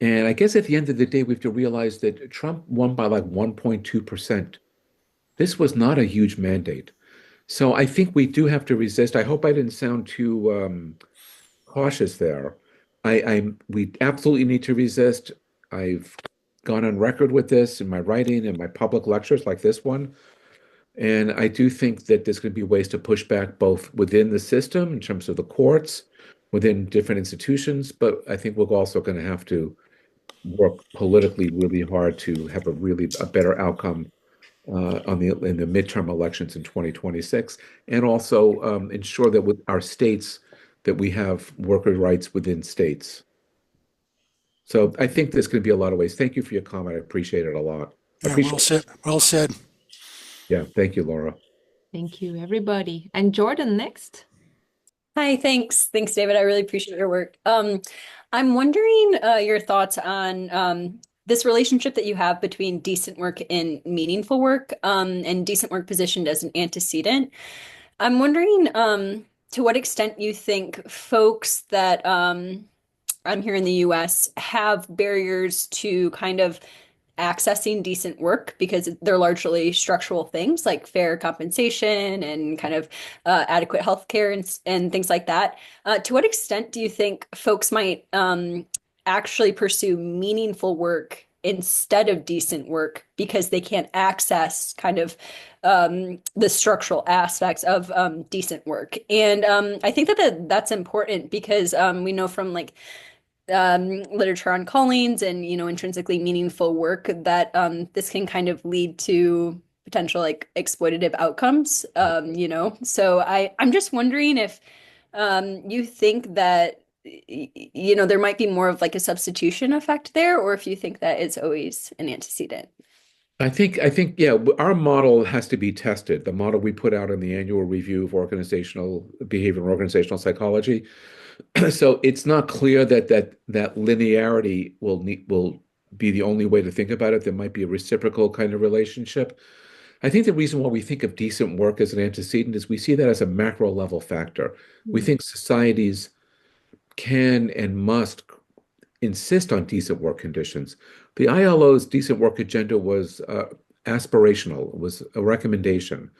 And I guess at the end of the day, we have to realize that Trump won by like 1.2%. This was not a huge mandate. So I think we do have to resist. I hope I didn't sound too cautious there. We absolutely need to resist. I've gone on record with this in my writing and my public lectures like this one. And I do think that there's going to be ways to push back both within the system in terms of the courts, within different institutions, but I think we're also going to have to work politically really hard to have a better outcome in the midterm elections in 2026, and also ensure that with our states that we have worker rights within states. So I think there's going to be a lot of ways. Thank you for your comment. I appreciate it a lot. I Yeah, well appreciate it. said. Well said. Yeah, thank you, Laura. Thank you, everybody. And Jordan next. Hi, thanks. Thanks, David. I really appreciate your work. I'm wondering your thoughts on this relationship that you have between decent work and meaningful work, and decent work positioned as an antecedent. I'm wondering to what extent you think folks that I'm here in the US have barriers to kind of accessing decent work because they're largely structural things like fair compensation and kind of adequate health care and things like that. To what extent do you think folks might actually pursue meaningful work instead of decent work because they can't access kind of the structural aspects of decent work? And I think that's important because we know from like literature on callings and intrinsically meaningful work that this can kind of lead to potential like exploitative outcomes. So I'm just wondering if you think that there might be more of like a substitution effect there, or if you think that it's always an antecedent. I think, yeah, our model has to be tested. The model we put out in the annual review of organizational behavior and organizational psychology, So it's not clear that linearity will be the only way to think about it. There might be a reciprocal kind of relationship. I think the reason why we think of decent work as an antecedent is we see that as a macro level factor. We think societies can and must insist on decent work conditions. The ILO's decent work agenda was aspirational, it was a recommendation,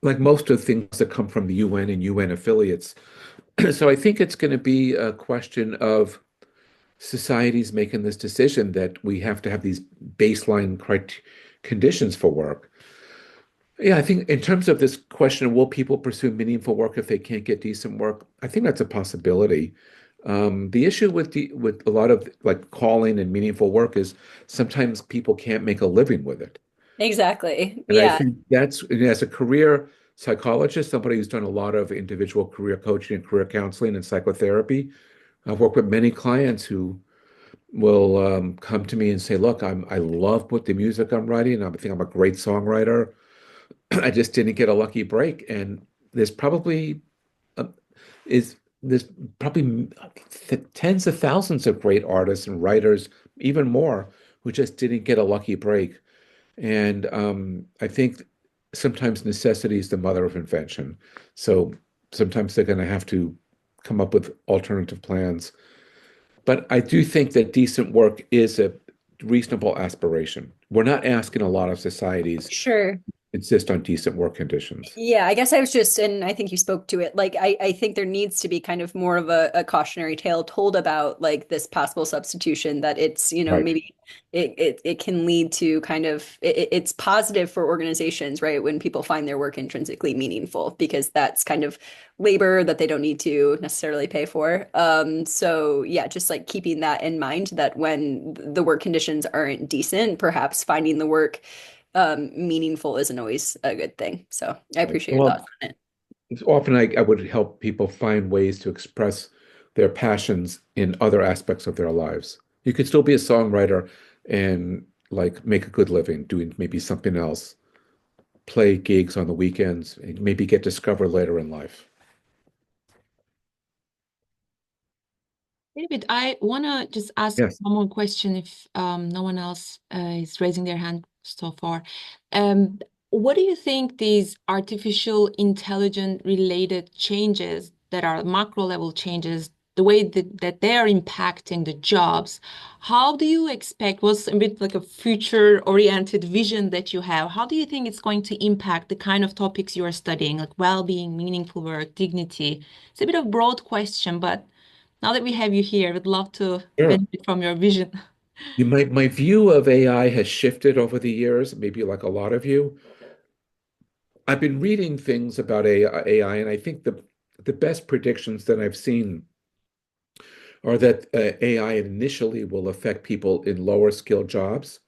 like most of the things that come from the UN and UN affiliates. So I think it's going to be a question of societies making this decision that we have to have these baseline conditions for work. Yeah, I think in terms of this question, will people pursue meaningful work if they can't get decent work? I think that's a possibility. The issue with a lot of like calling and meaningful work is sometimes people can't make a living with it. Exactly. And I Yeah. think that's, and as a career psychologist, somebody who's done a lot of individual career coaching and career counseling and psychotherapy, I've worked with many clients who will come to me and say, "Look, I love what the music I'm writing. I think I'm a great songwriter. I just didn't get a lucky break." And there's probably uh, is there's probably tens of thousands of great artists and writers, even more, who just didn't get a lucky break. And I think sometimes necessity is the mother of invention. So sometimes they're going to have to come up with alternative plans. But I do think that decent work is a reasonable aspiration. We're not asking a lot of societies Sure. insist on decent work conditions. Yeah, I guess I was just, and I think you spoke to it. Like, I think there needs to be kind of more of a cautionary tale told about like this possible substitution that it's, Right. maybe it can lead to kind of it's positive for organizations, right? When people find their work intrinsically meaningful, because that's kind of labor that they don't need to necessarily pay for. So yeah, just like keeping that in mind that when the work conditions aren't decent, perhaps finding the work meaningful isn't always a good thing. So I Right. appreciate your Well, thoughts on it. often I would help people find ways to express their passions in other aspects of their lives. You could still be a songwriter and like make a good living doing maybe something else, play gigs on the weekends, and maybe get discovered later in life. David, I want to just ask Yes. one more question if no one else is raising their hand so far. What do you think these artificial intelligence related changes that are macro level changes, the way that they are impacting the jobs, how do you expect, what's a bit like a future oriented vision that you have? How do you think it's going to impact the kind of topics you are studying, like well-being, meaningful work, dignity? It's a bit of a broad question, but now that we have you here, we'd love to Sure. benefit from your vision. My view of AI has shifted over the years, maybe like a lot of you. I've been reading things about AI, and I think the best predictions that I've seen are that AI initially will affect people in lower skilled jobs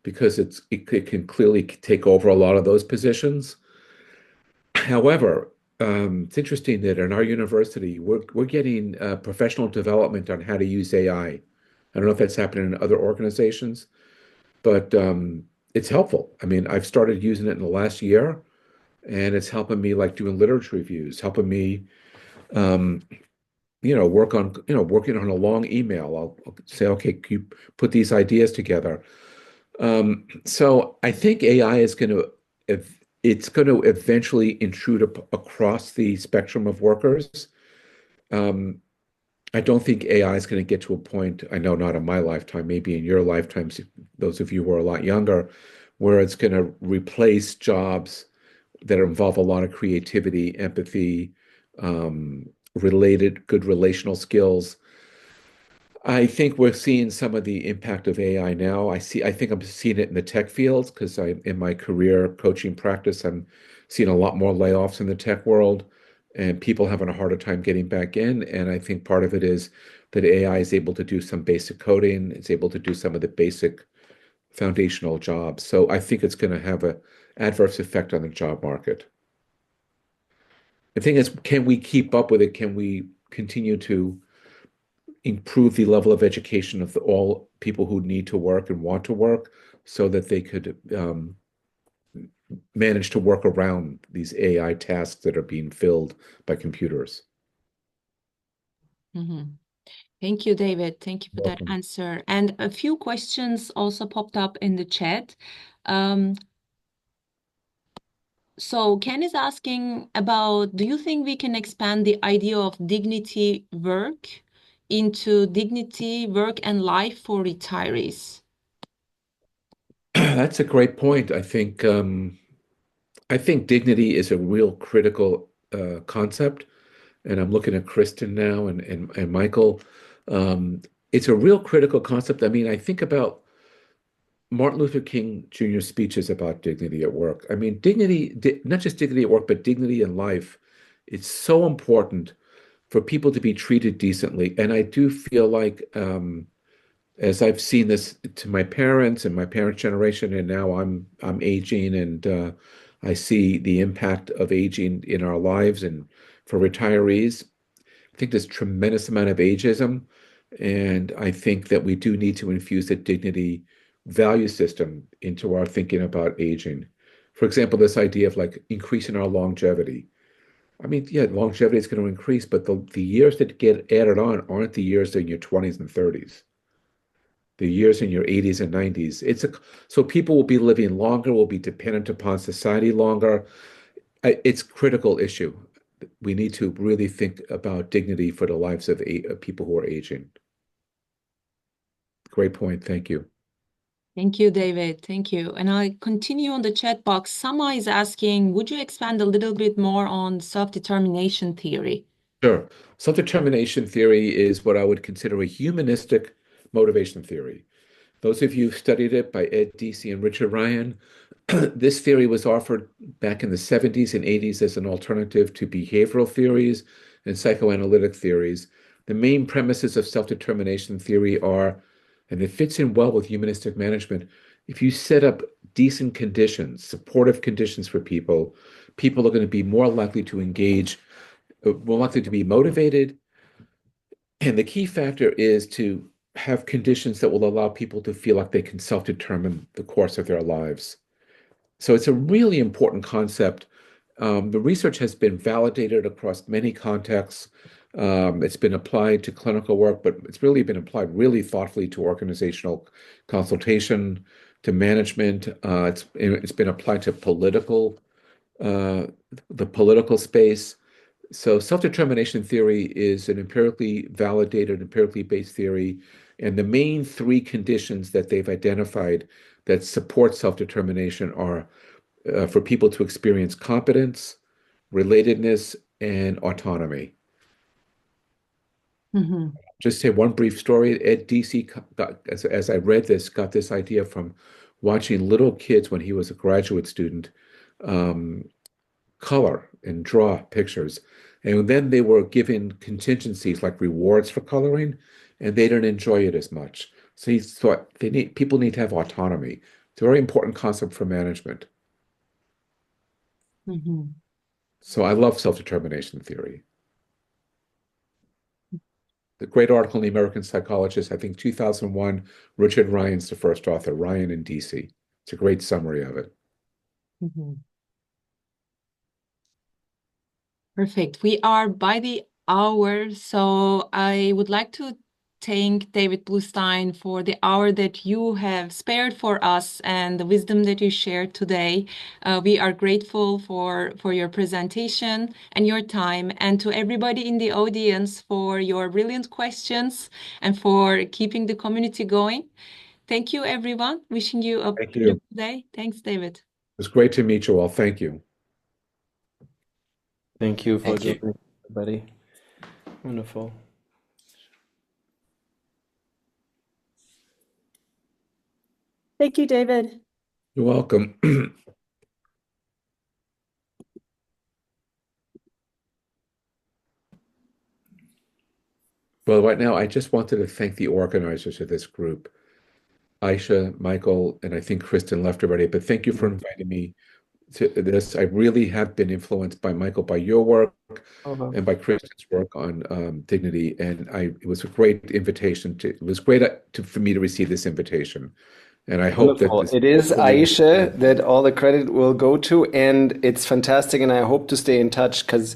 because it can clearly take over a lot of those positions. However, it's interesting that in our university, we're getting professional development on how to use AI. I don't know if that's happening in other organizations, but it's helpful. I mean, I've started using it in the last year, and it's helping me like doing literature reviews, helping me, um, working on a long email. I'll say, okay, can you put these ideas together? So I think AI is going to, it's going to eventually intrude across the spectrum of workers. Um, I don't think AI is going to get to a point, I know not in my lifetime, maybe in your lifetimes, those of you who are a lot younger, where it's going to replace jobs that involve a lot of creativity, empathy, related good relational skills. I think we're seeing some of the impact of AI now. I think I'm seeing it in the tech fields because in my career coaching practice, I'm seeing a lot more layoffs in the tech world and people having a harder time getting back in. And I think part of it is that AI is able to do some basic coding, it's able to do some of the basic foundational jobs. So I think it's going to have a adverse effect on the job market. The thing is, can we keep up with it? Can we continue to improve the level of education of all people who need to work and want to work so that they could manage to work around these AI tasks that are being filled by computers? Thank you, David. Thank you for that Welcome. answer. And a few questions also popped up in the chat. So Ken is asking about, do you think we can expand the idea of dignity work into dignity work and life for retirees? That's a great point. I think dignity is a real critical concept, and I'm looking at Kristen now and Michael. Um, it's a real critical concept. I mean, I think about Martin Luther King Jr.'s speeches about dignity at work. I mean, not just dignity at work, but dignity in life. It's so important for people to be treated decently. And I do feel like, as I've seen this to my parents and my parents' generation, and now I'm aging, and I see the impact of aging in our lives and for retirees. I think there's tremendous amount of ageism, and I think that we do need to infuse a dignity value system into our thinking about aging. For example, this idea of like increasing our longevity. I mean, yeah, longevity is going to increase, but the years that get added on aren't the years in your 20s and 30s. The years in your 80s and 90s. So people will be living longer, will be dependent upon society longer. It's a critical issue. We need to really think about dignity for the lives of people who are aging. Great point. Thank you. Thank you, David. Thank you. And I continue on the chat box. Sama is asking, would you expand a little bit more on self-determination theory? Sure. Self-determination theory is what I would consider a humanistic motivation theory. Those of you who studied it by Ed Deci and Richard Ryan, this theory was offered back in the 70s and 80s as an alternative to behavioral theories and psychoanalytic theories. The main premises of self-determination theory are, and it fits in well with humanistic management, if you set up decent conditions, supportive conditions for people, people are going to be more likely to engage, more likely to be motivated. And the key factor is to have conditions that will allow people to feel like they can self-determine the course of their lives. So it's a really important concept. The research has been validated across many contexts. It's been applied to clinical work, but it's really been applied really thoughtfully to organizational consultation, to management. It's been applied to the political space. So self-determination theory is an empirically validated, empirically based theory, and the main three conditions that they've identified that support self-determination are for people to experience competence, relatedness, and autonomy. Just say one brief story. Ed Deci as I read this, got this idea from watching little kids when he was a graduate student color and draw pictures. And then they were given contingencies like rewards for coloring, and they didn't enjoy it as much. So he thought people need to have autonomy. It's a very important concept for management. So I love self-determination theory. The great article in the American Psychologist, I think 2001, Richard Ryan's the first author, Ryan and Deci. It's a great summary of it. Perfect. We are by the hour, so I would like to thank David Blustein for the hour that you have spared for us and the wisdom that you shared today. We are grateful for your presentation and your time, and to everybody in the audience for your brilliant questions and for keeping the community going. Thank you, everyone. Wishing you a beautiful day. Thanks, David. It was great to meet you all. Thank you. Thank you for joining, everybody. Wonderful. Thank you, David. You're welcome. Well, right now, I just wanted to thank the organizers of this group, Aisha, Michael, and I think Kristen left already, but thank you for inviting me to this. I really have been influenced by Michael, by your work, and by Kristen's work on dignity. And it was a great invitation it was great for me to receive this invitation. And I hope that it is Aisha that all the credit will go to, and it's fantastic. And I hope to stay in touch because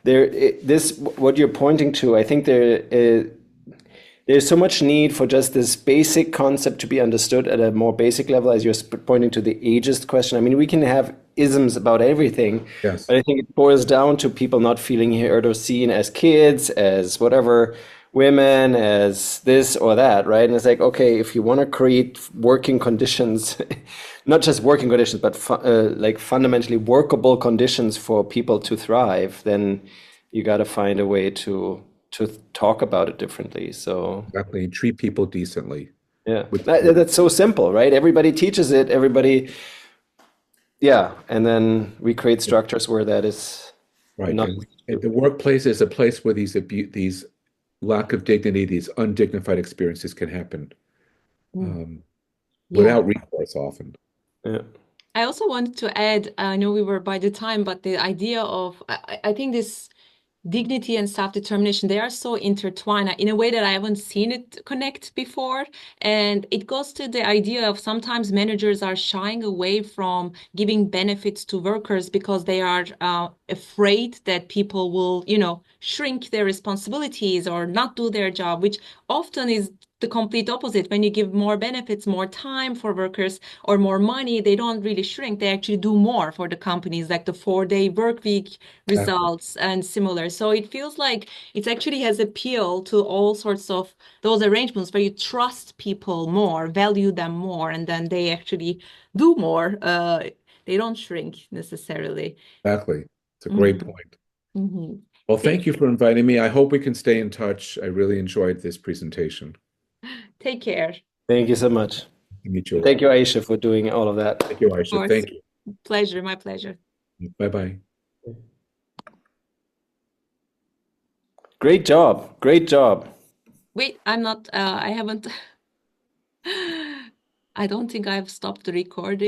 what you're pointing to, I think there's so much need for just this basic concept to be understood at a more basic level, as you're pointing to the ageist question. I mean, we can have isms about everything, Yes. but I think it boils down to people not feeling heard or seen as kids, as whatever, women, as this or that, right? And it's like, okay, if you want to create working conditions, not just working conditions, but like fundamentally workable conditions for people to thrive, then you got to find a way to talk about it differently. So Exactly. Treat people decently. yeah, that's so simple, right? Everybody teaches it, and then we create structures where that is right. not. And the workplace is a place where these lack of dignity, these undignified experiences can happen without recourse often. Yeah. I also wanted to add, I know we were by the time, but the idea of, I think this dignity and self-determination, they are so intertwined in a way that I haven't seen it connect before. And it goes to the idea of sometimes managers are shying away from giving benefits to workers because they are afraid that people will, shrink their responsibilities or not do their job, which often is the complete opposite. When you give more benefits, more time for workers, or more money, they don't really shrink. They actually do more for the companies, like the 4-day work week results and similar. So it feels like it actually has appeal to all sorts of those arrangements where you trust people more, value them more, and then they actually do more. They don't shrink necessarily. Exactly. It's a great point. Mm-hmm. Well, thank you for inviting me. I hope we can stay in touch. I really enjoyed this presentation. Take care. Thank you so much. Meet you. Thank you, Aisha, for doing all of that. Thank you, Aisha. Thank you. Pleasure. My pleasure. Bye-bye. Great job. Great job. Wait, I'm not, I haven't, I don't think I've stopped the recording.